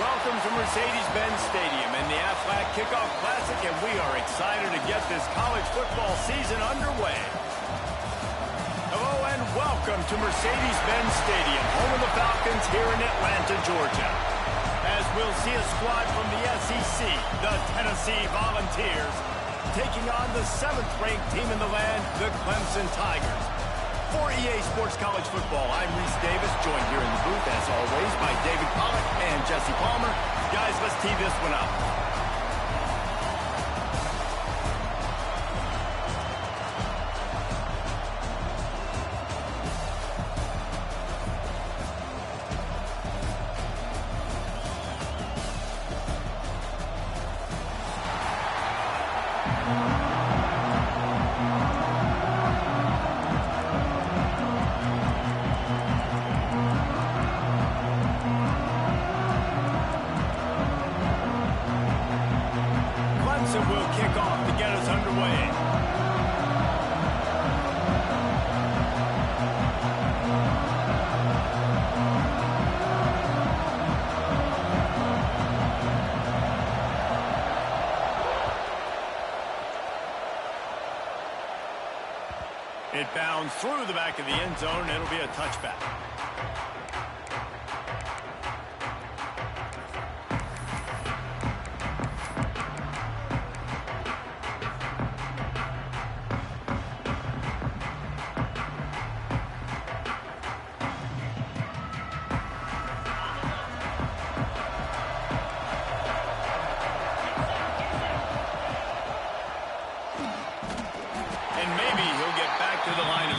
Welcome to Mercedes-Benz Stadium and the Aflac Kickoff Classic, and we are excited to get this college football season underway. Hello and welcome to Mercedes-Benz Stadium, home of the Falcons here in Atlanta, Georgia. As we'll see a squad from the SEC, the Tennessee Volunteers, taking on the 7th-ranked team in the land, the Clemson Tigers. For EA Sports College Football, I'm Reese Davis, joined here in the booth, as always, by David Pollack and Jesse Palmer. Guys, let's tee this one up. Clemson will kick off to get us underway. It bounds through the back of the end zone. It'll be a touchback.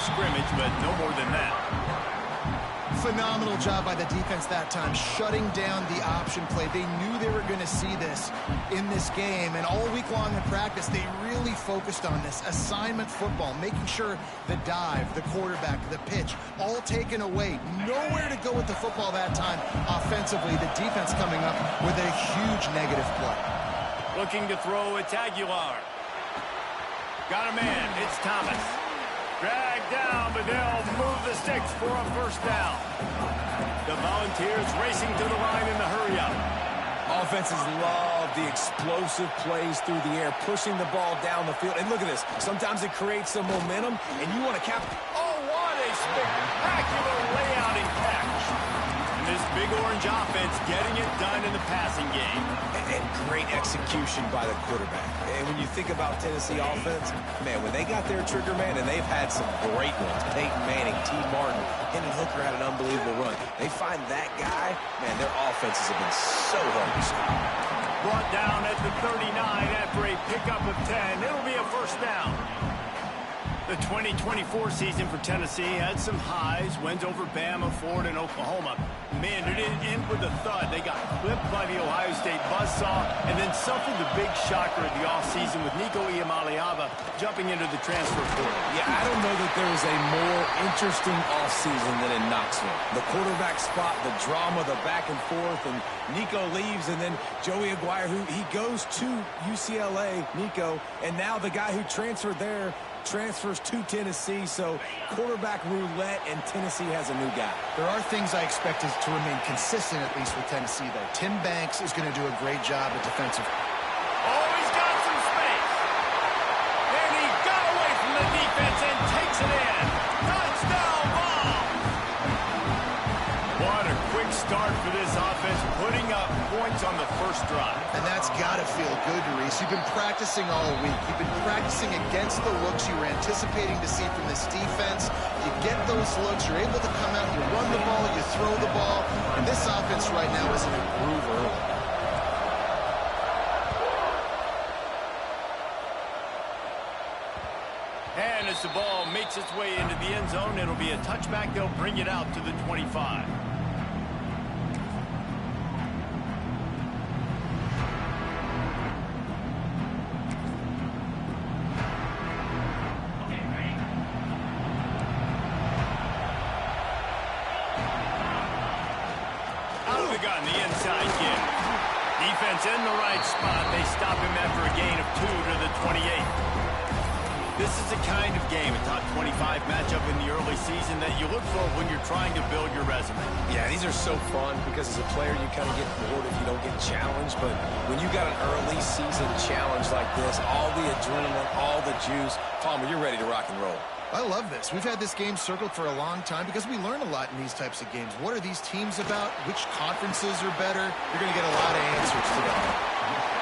Scrimmage, but no more than that. Phenomenal job by the defense that time, shutting down the option play. They knew they were going to see this in this game, and all week long in practice, they really focused on this assignment football, making sure the dive, the quarterback, the pitch, all taken away. Nowhere to go with the football that time offensively. The defense coming up with a huge negative play. Looking to throw, it's Aguilar. Got a man, it's Thomas. Dragged down, but they'll move the sticks for a first down. The Volunteers racing to the line in the hurry-up. Offenses love the explosive plays through the air, pushing the ball down the field. And look at this. Sometimes it creates some momentum, and you want to Oh, what a spectacular layout and catch. And this big orange offense getting it done in the passing game. And great execution by the quarterback. And when you think about Tennessee offense, man, when they got their trigger man, and they've had some great ones, Peyton Manning, T. Martin, Hendon Hooker had an unbelievable run. They find that guy, man, their offenses have been so hard to stop. Brought down at the 39 after a pickup of 10. It'll be a first down. The 2024 season for Tennessee had some highs, wins over Bama, Ford, and Oklahoma. Man, it didn't end with a thud. They got clipped by the Ohio State buzzsaw and then suffered the big shocker of the offseason with Nico Iamaleava jumping into the transfer portal. Yeah, I don't know that there is a more interesting offseason than in Knoxville. The quarterback spot, the drama, the back and forth, and Nico leaves, and then Joey Aguirre, who he goes to UCLA, Nico, and now the guy who transferred there transfers to Tennessee, so quarterback roulette, and Tennessee has a new guy. There are things I expected to remain consistent, at least with Tennessee, though. Tim Banks is going to do a great job at defensive. Oh, he's got some space. And he got away from the defense and takes it in. Touchdown ball. What a quick start for this offense, putting up points on the first drive. And that's got to feel good, Reese. You've been practicing all week. You've been practicing against the looks you were anticipating to see from this defense. You get those looks, you're able to come out, you run the ball, you throw the ball, and this offense right now is in a groove early. And as the ball makes its way into the end zone, it'll be a touchback. They'll bring it out to the 25. Gun, the inside kick. Defense in the right spot. They stop him after a gain of 2 to the 28. This is the kind of game, a top 25 matchup in the early season that you look for when you're trying to build your resume. Yeah, these are so fun because as a player, you kind of get bored if you don't get challenged. But when you got an early season challenge like this, all the adrenaline, all the juice, Palmer, you're ready to rock and roll. I love this. We've had this game circled for a long time because we learn a lot in these types of games. What are these teams about? Which conferences are better? You're going to get a lot of answers today.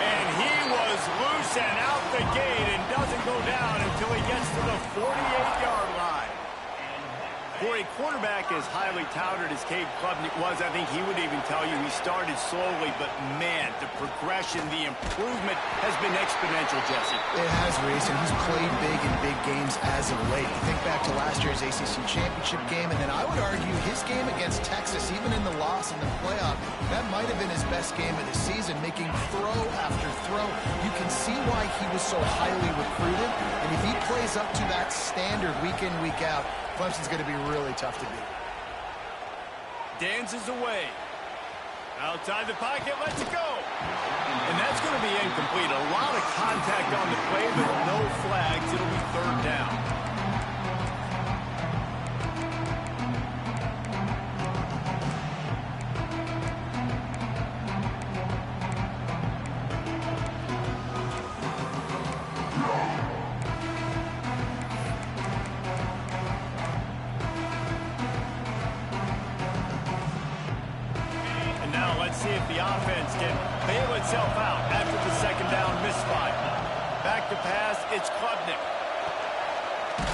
And he was loose and out the gate and doesn't go down until he gets to the 48-yard line. For a quarterback as highly touted as Cade Klubnik was, I think he would even tell you he started slowly, but man, the progression, the improvement has been exponential, Jesse. It has, Reese, and he's played big in big games as of late. You think back to last year's ACC championship game, and then I would argue his game against Texas, even in the loss in the playoff, that might have been his best game of the season, making throw after throw. You can see why he was so highly recruited, and if he plays up to that standard week in, week out, Clemson's going to be really tough to beat. Dances away. Outside the pocket, let's go. And that's going to be incomplete. A lot of contact on the play, but no flags. It'll be third down. See if the offense can bail itself out after the second down misfire. Back to pass, it's Klubnik.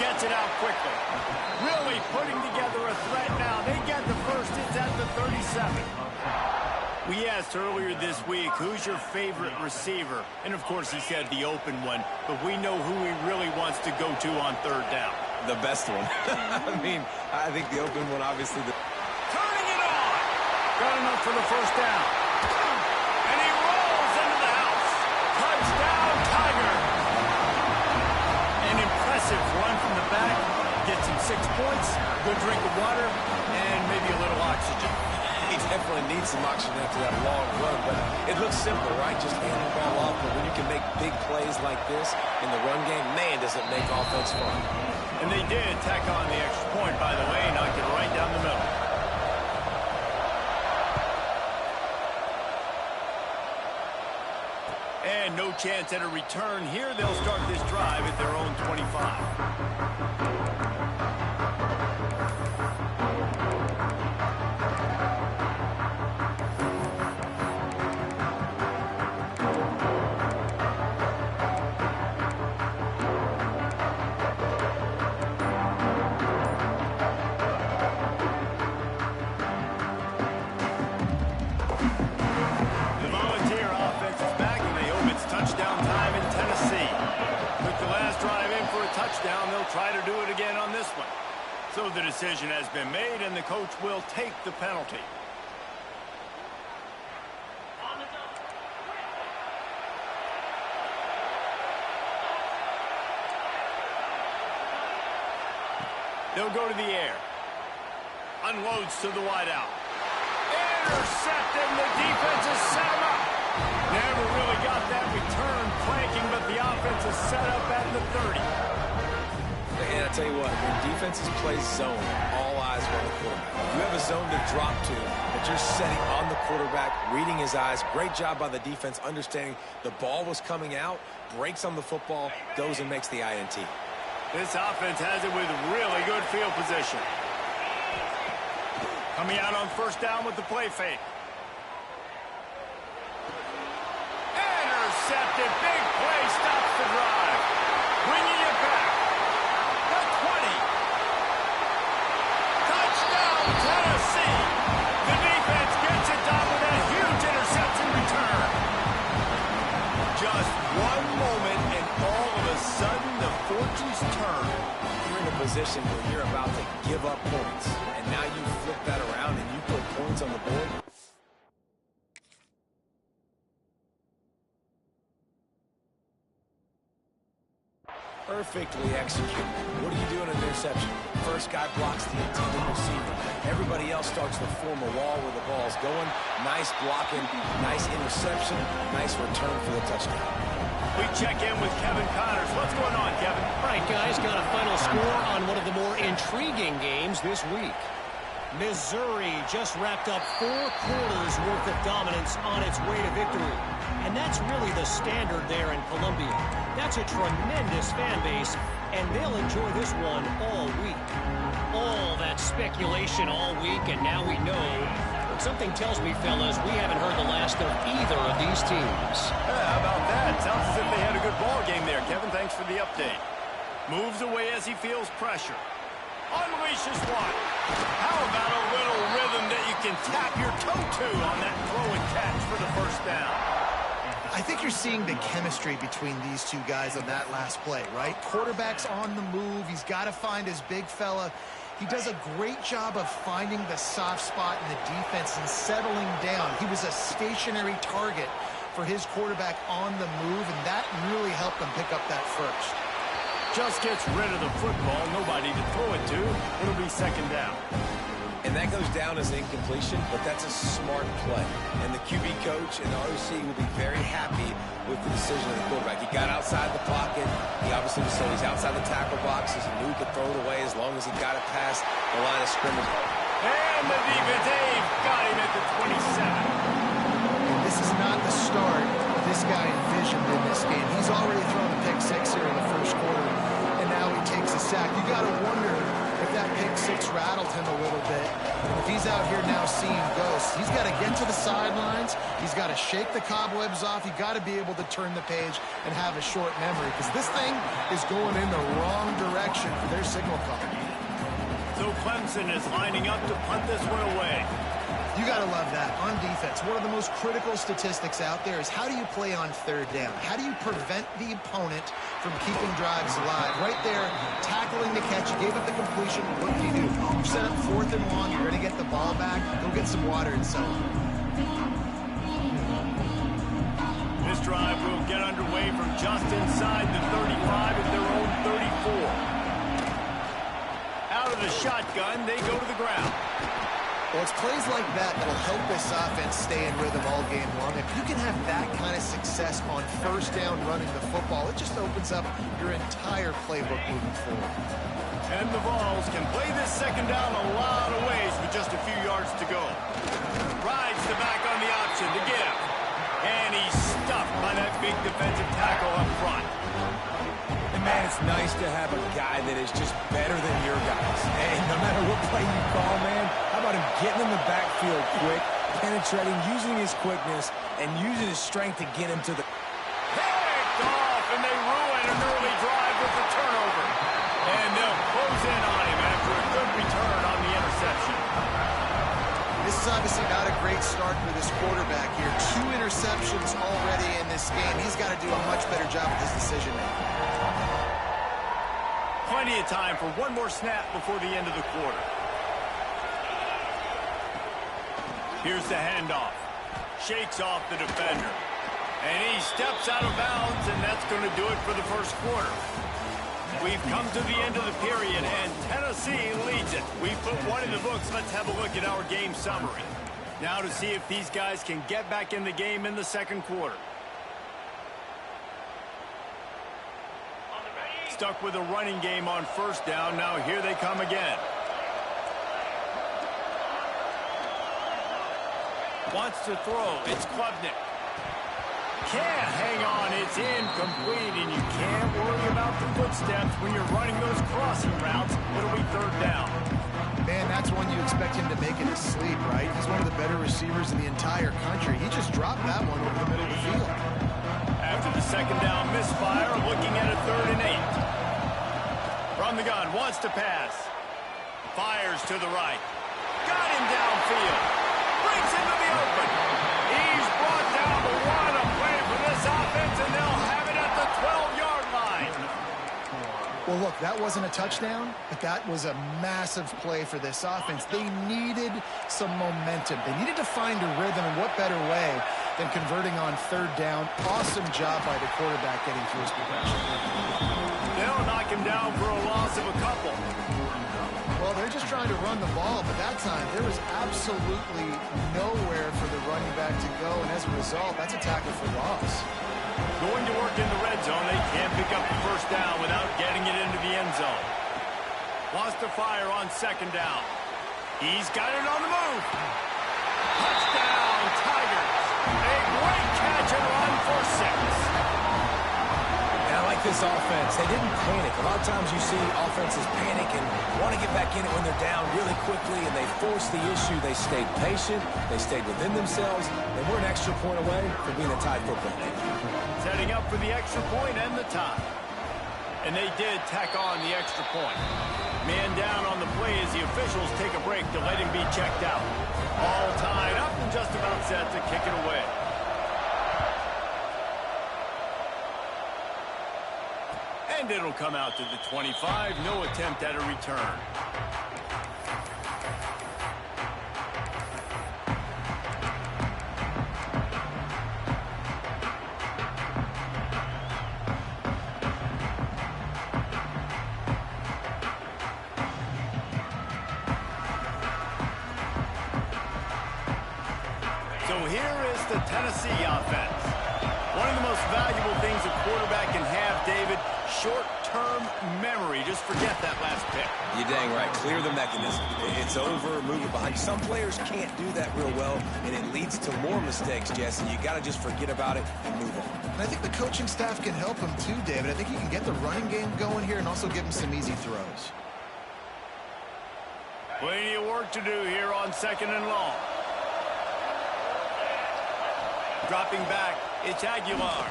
Gets it out quickly. Really putting together a threat now. They get the first. It's at the 37. We asked earlier this week, who's your favorite receiver? And, of course, he said the open one. But we know who he really wants to go to on third down. The best one. I think the open one, obviously. Got enough for the first down. And he rolls into the house. Touchdown, Tiger. An impressive run from the back. Gets him 6 points, good drink of water, and maybe a little oxygen. He definitely needs some oxygen after that long run, but it looks simple, right? Just hand the ball off, but when you can make big plays like this in the run game, man, does it make offense fun. And they did tack on the extra point, by the way, knocked it right down the middle. And no chance at a return here. They'll start this drive at their own 25. Touchdown, they'll try to do it again on this one. So the decision has been made, and the coach will take the penalty. They'll go to the air. Unloads to the wideout. Intercepting, the defense has set him up. Never really got that return planking, but the offense is set up at the 30. And I tell you what, when defenses play zone, all eyes are on the quarterback. You have a zone to drop to, but you're setting on the quarterback, reading his eyes. Great job by the defense, understanding the ball was coming out, breaks on the football, goes and makes the INT. This offense has it with really good field position. Coming out on first down with the play fake. Intercepted, big play, stops the drive. Bringing it back. The 20. Touchdown, Tennessee. The defense gets it done with a huge interception return. Just one moment, and all of a sudden, the fortunes turn. You're in a position where you're about to give up points, and now you flip that around and you put points on the board. Perfectly executed. What do you do in an interception? First guy blocks the intended receiver. Everybody else starts to form a wall where the ball's going. Nice blocking, nice interception, nice return for the touchdown. We check in with Kevin Connors. What's going on, Kevin? All right, guys, got a final score on one of the more intriguing games this week. Missouri just wrapped up 4 quarters worth of dominance on its way to victory. And that's really the standard there in Columbia. That's a tremendous fan base, and they'll enjoy this one all week. All that speculation all week, and now we know. But something tells me, fellas, we haven't heard the last of either of these teams. How about that? Sounds as if they had a good ball game there, Kevin. Thanks for the update. Moves away as he feels pressure. Unleashes one. How about a little rhythm that you can tap your toe to on that throw and catch for the first down? I think you're seeing the chemistry between these two guys on that last play, right? Quarterback's on the move. He's got to find his big fella. He does a great job of finding the soft spot in the defense and settling down. He was a stationary target for his quarterback on the move, and that really helped him pick up that first. Just gets rid of the football. Nobody to throw it to. It'll be second down. And that goes down as an incompletion, but that's a smart play. And the QB coach and the OC will be very happy with the decision of the quarterback. He got outside the pocket. He obviously was saying he's outside the tackle boxes. He knew he could throw it away as long as he got it past the line of scrimmage. And the defense, Dave, got him at the 27. And this is not the start this guy envisioned in this game. He's already thrown a pick 6 here in the first quarter, and now he takes a sack. You got to wonder if that pick 6 rattled him a little bit. If he's out here now seeing ghosts, he's got to get to the sidelines. He's got to shake the cobwebs off. You got to be able to turn the page and have a short memory, because this thing is going in the wrong direction for their signal call. So Clemson is lining up to punt this one away. You got to love that. On defense, one of the most critical statistics out there is how do you play on third down? How do you prevent the opponent from keeping drives alive? Right there, tackling the catch. You gave up the completion. What do? You set up 4th and long. You're going to get the ball back. Go get some water and so on. This drive will get underway from just inside the 35 at their own 34. Out of the shotgun, they go to the ground. Well, it's plays like that that'll help this offense stay in rhythm all game long. If you can have that kind of success on first down running the football, it just opens up your entire playbook moving forward. And the Vols can play this second down a lot of ways with just a few yards to go. Rides the back on the option to give. And he's stuffed by that big defensive tackle up front. And, man, it's nice to have a guy that is just better than your guys. And no matter what play you call, man, how about him getting in the backfield quick, penetrating, using his quickness, and using his strength to get him to the... Picked off, and they ruin an early drive with the turnover. And they'll close in on him after a good return on the interception. This is obviously not a great start for this quarterback here. 2 interceptions already in this game. He's got to do a much better job with his decision-making. Plenty of time for one more snap before the end of the quarter. Here's the handoff. Shakes off the defender. And he steps out of bounds, and that's going to do it for the first quarter. We've come to the end of the period, and Tennessee leads it. We put one in the books. Let's have a look at our game summary. Now to see if these guys can get back in the game in the second quarter. Stuck with a running game on first down. Now here they come again. Wants to throw. It's Klubnik. Can't hang on. It's incomplete, and you can't worry about the footsteps when you're running those crossing routes. It'll be third down. Man, that's one you expect him to make in his sleep, right? He's one of the better receivers in the entire country. He just dropped that one over the middle of the field. After the second down misfire, looking at a 3rd and 8. From the gun, wants to pass. Fires to the right. Got him downfield. Brings him to the open. He's brought down to one. A play for this offense, and they'll have it at the 12-yard line. Well, look, that wasn't a touchdown, but that was a massive play for this offense. They needed some momentum. They needed to find a rhythm, and what better way than converting on third down. Awesome job by the quarterback getting through his progression. They'll knock him down for a loss of a couple. Well, they're just trying to run the ball, but that time there was absolutely nowhere for the running back to go, and as a result, that's a tackle for loss. Going to work in the red zone, they can't pick up the first down without getting it into the end zone. Wants to fire on second down. He's got it on the move. Touchdown, Tigers. A great catch and run for 6. I like this offense. They didn't panic. A lot of times you see offenses panic and want to get back in it when they're down really quickly, and they force the issue. They stayed patient. They stayed within themselves, and we're an extra point away from being a tied football game. Setting up for the extra point and the tie. And they did tack on the extra point. Man down on the play as the officials take a break to let him be checked out. All tied up and just about set to kick it away. And it'll come out to the 25. No attempt at a return. So here is the Tennessee offense. One of the most valuable things a quarterback can have, David, short-term memory. Just forget that last pick. You're dang right. Clear the mechanism. It's over, move it behind. Some players can't do that real well, and it leads to more mistakes, Jesse. You got to just forget about it and move on. And I think the coaching staff can help him too, David. I think he can get the running game going here and also give him some easy throws. Plenty of work to do here on second and long. Dropping back, it's Aguilar.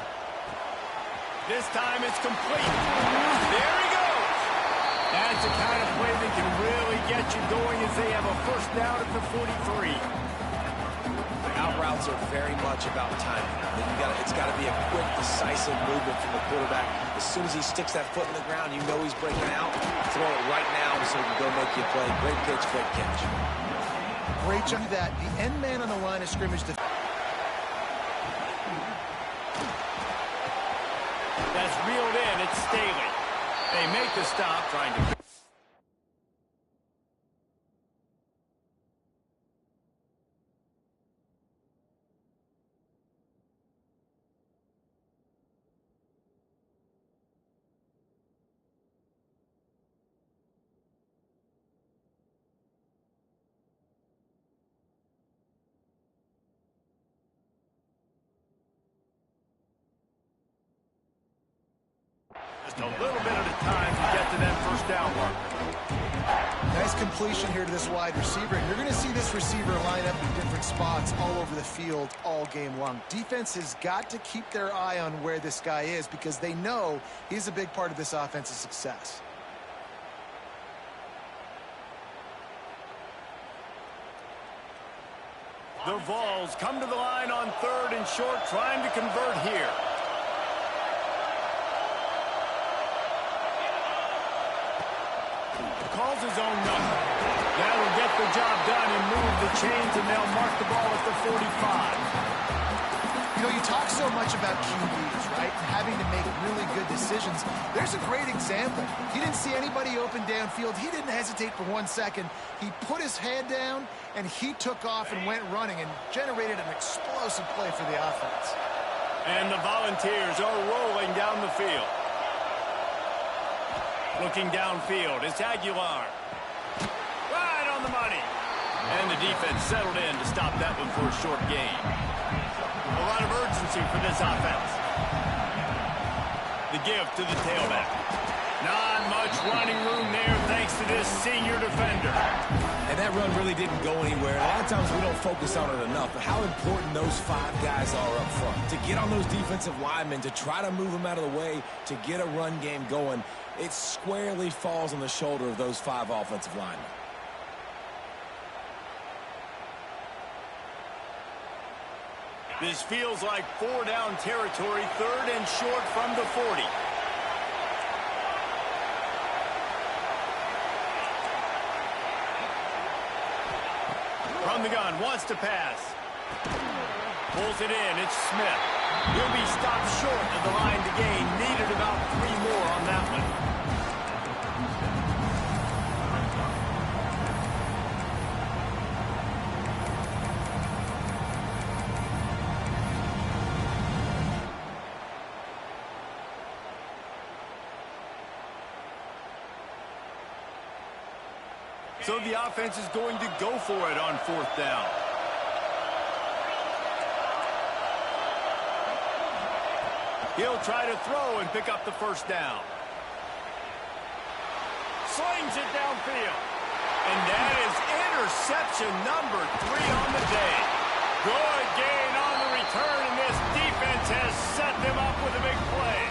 This time it's complete. There he goes. That's the kind of play that can really get you going as they have a first down at the 43. Out routes are very much about timing. It's got to be a quick, decisive movement from the quarterback. As soon as he sticks that foot in the ground, you know he's breaking out. Throw it right now so he can go make you a play. Great pitch, great catch. Great job that. The end man on the line of scrimmage. That's reeled in. It's Staley. They make the stop trying to... Just a little bit at a time to get to that first down mark. Nice completion here to this wide receiver. And you're going to see this receiver line up in different spots all over the field all game long. Defense has got to keep their eye on where this guy is because they know he's a big part of this offense's success. The Vols come to the line on third and short, trying to convert here. Calls his own number. That'll get the job done and move the chains, and they'll mark the ball at the 45. You know, you talk so much about QBs, right? And having to make really good decisions. There's a great example. He didn't see anybody open downfield. He didn't hesitate for 1 second. He put his head down, and he took off and went running and generated an explosive play for the offense. And the Volunteers are rolling down the field. Looking downfield, it's Aguilar. Right on the money. And the defense settled in to stop that one for a short gain. A lot of urgency for this offense. The give to the tailback. Not much running room there thanks to this senior defender. And that run really didn't go anywhere. A lot of times we don't focus on it enough, but how important those 5 guys are up front. To get on those defensive linemen, to try to move them out of the way, to get a run game going, it squarely falls on the shoulder of those 5 offensive linemen. This feels like 4-down territory, third and short from the 40. From the gun, wants to pass. Pulls it in. It's Smith. He'll be stopped short of the line to gain. Needed about 3 more on that one. So the offense is going to go for it on 4th down. He'll try to throw and pick up the 1st down. Slings it downfield. And that is interception number 3 on the day. Good gain on the return, and this defense has set them up with a big play.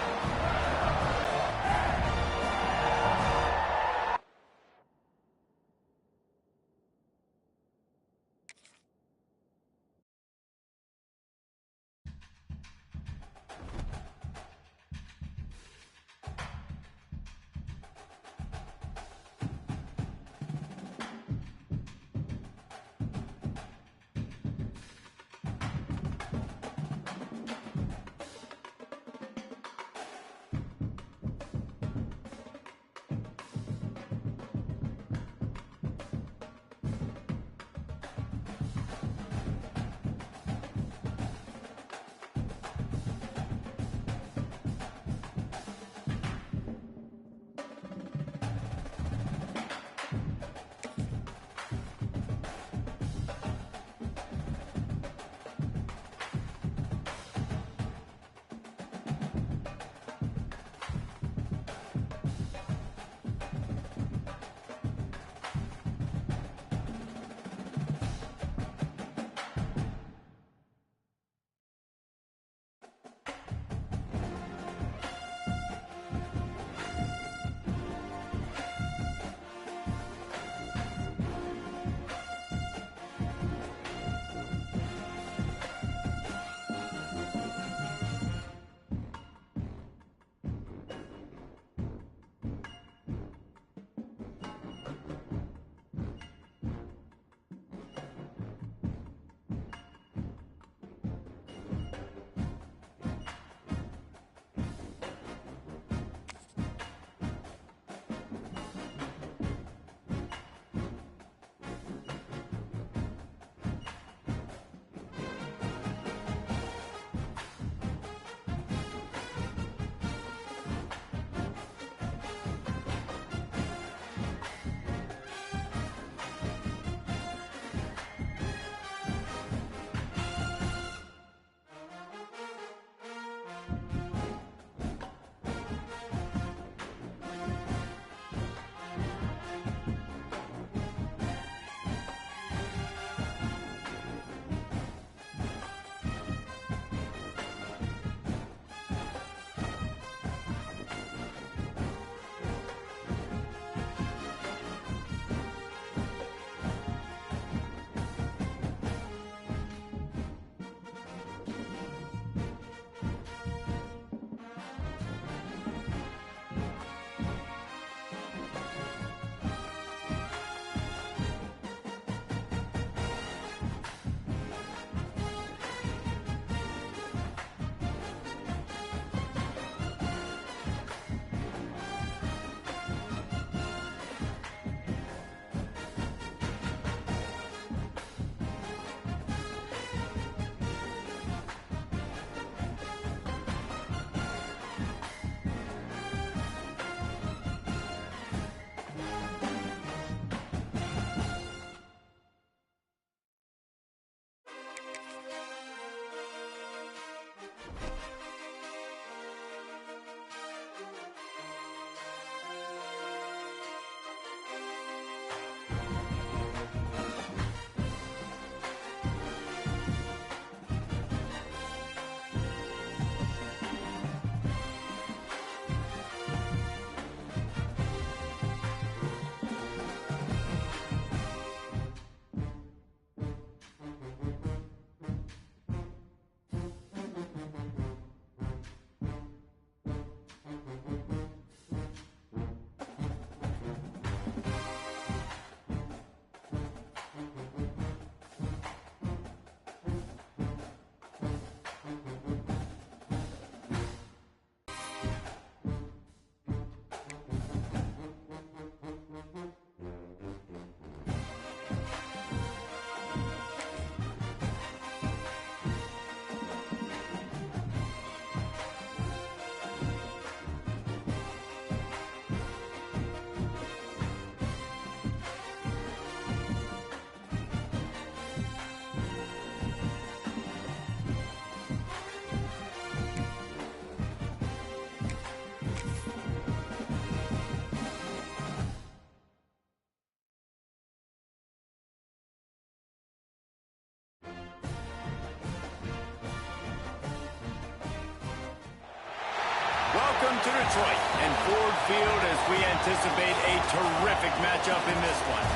Welcome to Detroit and Ford Field as we anticipate a terrific matchup in this one.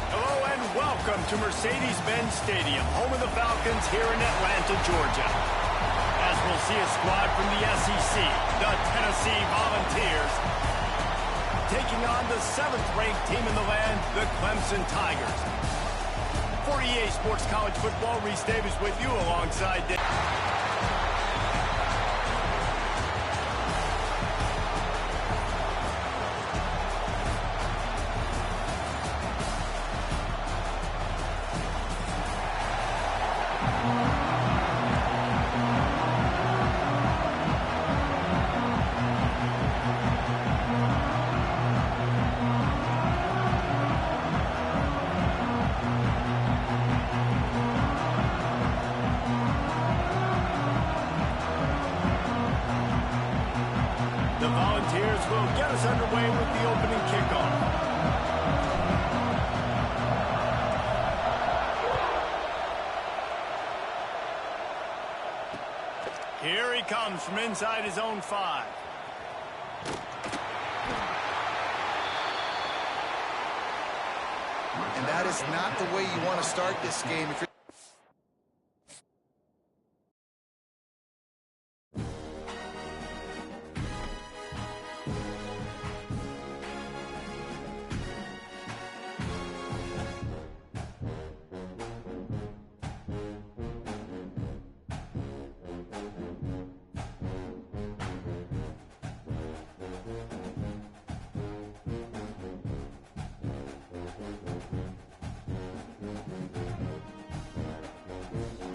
Hello and welcome to Mercedes-Benz Stadium, home of the Falcons here in Atlanta, Georgia. As we'll see a squad from the SEC, the Tennessee Volunteers, taking on the 7th-ranked team in the land, the Clemson Tigers. For EA Sports College Football, Reese Davis with you alongside Dave. The Volunteers will get us underway with the opening kickoff. Here he comes from inside his own 5. And that is not the way you want to start this game if you're